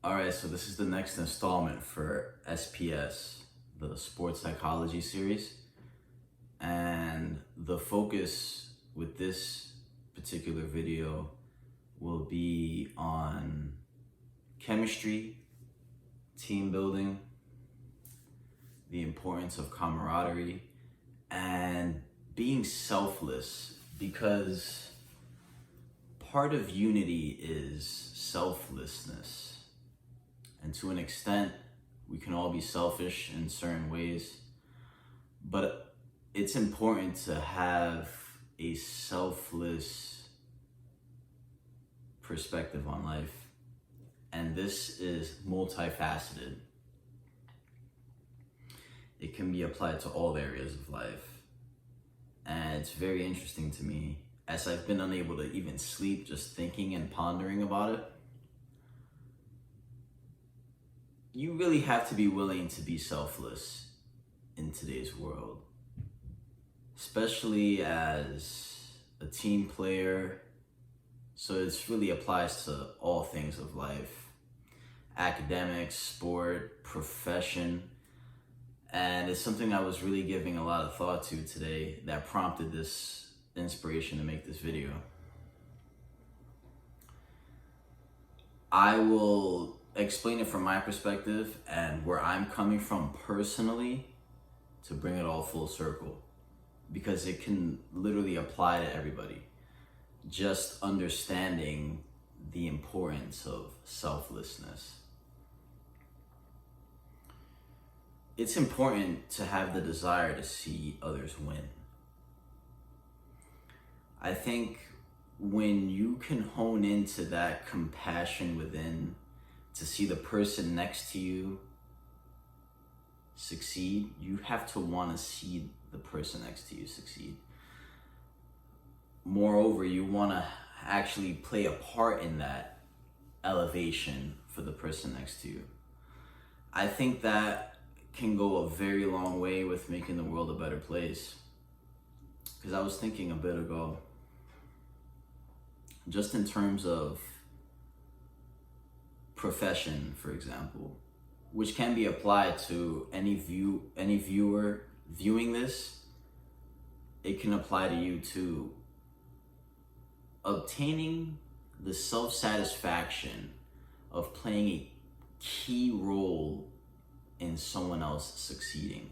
Alright, so this is the next installment for SPS, the sports psychology series. And the focus with this particular video will be on chemistry, team building, the importance of camaraderie, and being selfless, because part of unity is selflessness. And to an extent, we can all be selfish in certain ways, but it's important to have a selfless perspective on life. And this is multifaceted. It can be applied to all areas of life. And it's very interesting to me, as I've been unable to even sleep just thinking and pondering about it. You really have to be willing to be selfless in today's world, especially as a team player. So this really applies to all things of life: academics, sport, profession. And it's something I was really giving a lot of thought to today that prompted this inspiration to make this video. I will explain it from my perspective and where I'm coming from personally to bring it all full circle, because it can literally apply to everybody. Just understanding the importance of selflessness. It's important to have the desire to see others win. I think when you can hone into that compassion within, to see the person next to you succeed, you have to want to see the person next to you succeed. Moreover, you want to actually play a part in that elevation for the person next to you. I think that can go a very long way with making the world a better place. Because I was thinking a bit ago, just in terms of profession, for example, which can be applied to any viewer viewing this. It can apply to you too. Obtaining the self-satisfaction of playing a key role in someone else succeeding.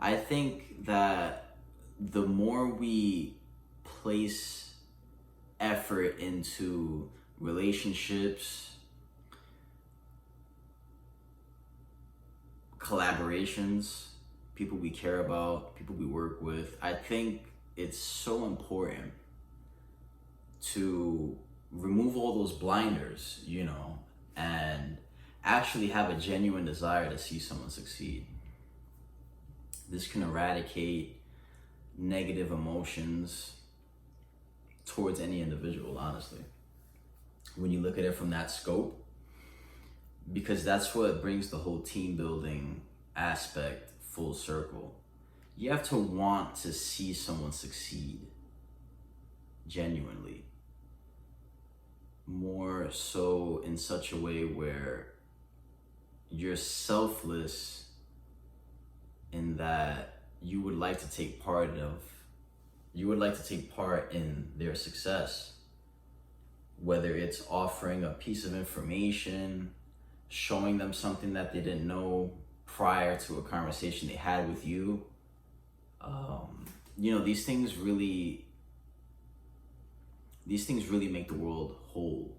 I think that the more we place effort into relationships, collaborations, people we care about, people we work with, I think it's so important to remove all those blinders, and actually have a genuine desire to see someone succeed. This can eradicate negative emotions towards any individual, honestly, when you look at it from that scope. Because that's what brings the whole team building aspect full circle. You have to want to see someone succeed genuinely. More so in such a way where you're selfless in that you would like to take part in their success. Whether it's offering a piece of information, showing them something that they didn't know prior to a conversation they had with you. These things really make the world whole.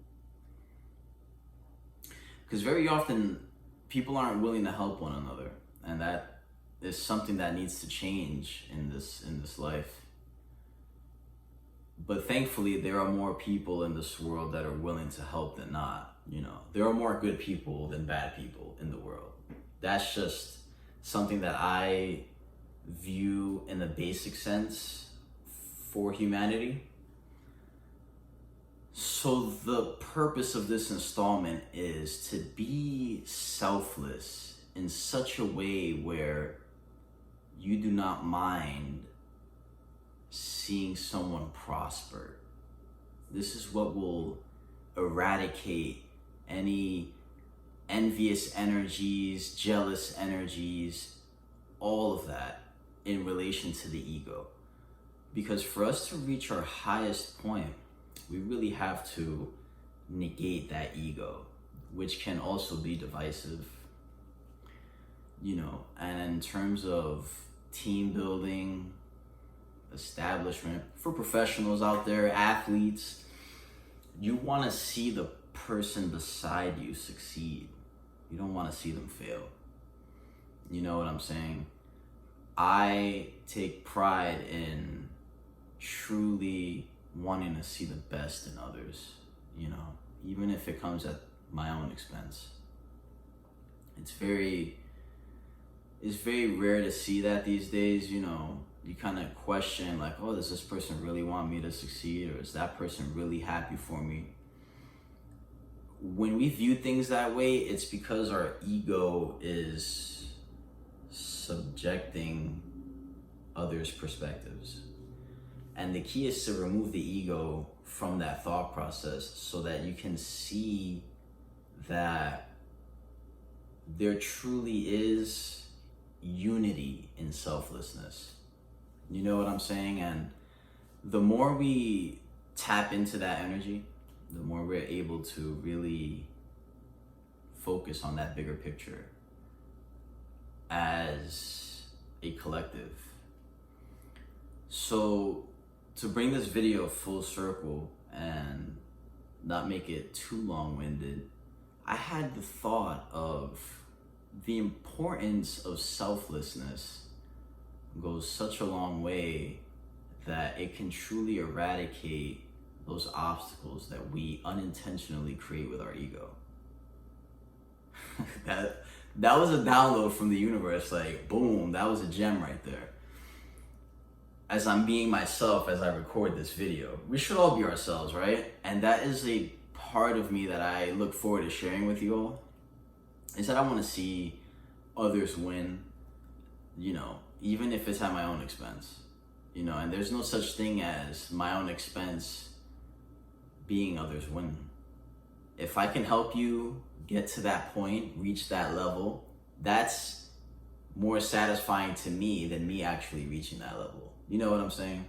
Because very often people aren't willing to help one another, and that is something that needs to change in this life. But thankfully, there are more people in this world that are willing to help than not. There are more good people than bad people in the world. That's just something that I view in the basic sense for humanity. So the purpose of this installment is to be selfless in such a way where you do not mind seeing someone prosper. This is what will eradicate any envious energies, jealous energies, all of that in relation to the ego. Because for us to reach our highest point, we really have to negate that ego, which can also be divisive, you know. And in terms of team building, establishment, for professionals out there, athletes, you want to see the person beside you succeed. You don't want to see them fail. You know what I'm saying? I take pride in truly wanting to see the best in others, you know, even if it comes at my own expense. It's very rare to see that these days, you know. You kind of question, like, oh, does this person really want me to succeed, or is that person really happy for me? When we view things that way, it's because our ego is subjecting others' perspectives. And the key is to remove the ego from that thought process so that you can see that there truly is unity in selflessness. You know what I'm saying? And the more we tap into that energy, the more we're able to really focus on that bigger picture as a collective. So to bring this video full circle and not make it too long-winded, I had the thought of the importance of selflessness goes such a long way that it can truly eradicate those obstacles that we unintentionally create with our ego. that was a download from the universe, like boom, that was a gem right there. As I'm being myself as I record this video, we should all be ourselves, right? And that is a part of me that I look forward to sharing with you all, is that I want to see others win, you know, even if it's at my own expense, you know. And there's no such thing as my own expense being others winning. If I can help you get to that point, reach that level, that's more satisfying to me than me actually reaching that level. You know what I'm saying?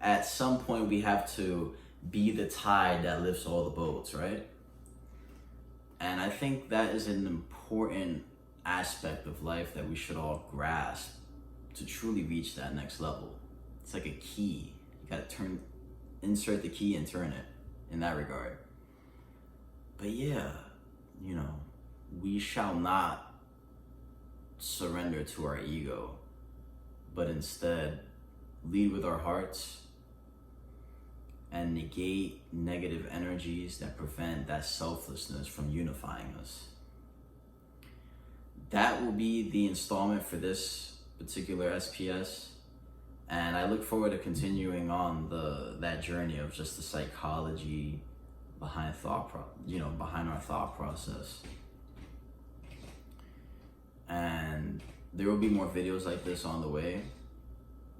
At some point, we have to be the tide that lifts all the boats, right? And I think that is an important aspect of life that we should all grasp to truly reach that next level. It's like a key. You gotta insert the key and turn it in that regard. But yeah, you know, we shall not surrender to our ego, but instead lead with our hearts and negate negative energies that prevent that selflessness from unifying us. That will be the installment for this particular SPS, and I look forward to continuing on that journey of just the psychology behind behind our thought process. And there will be more videos like this on the way,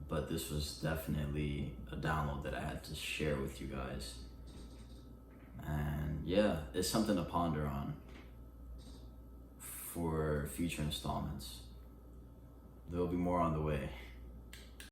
but this was definitely a download that I had to share with you guys. And yeah, it's something to ponder on for future installments. There will be more on the way.